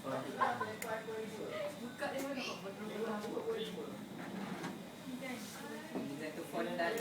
Buka dia mana kok betul-betul. Kita tu phone dan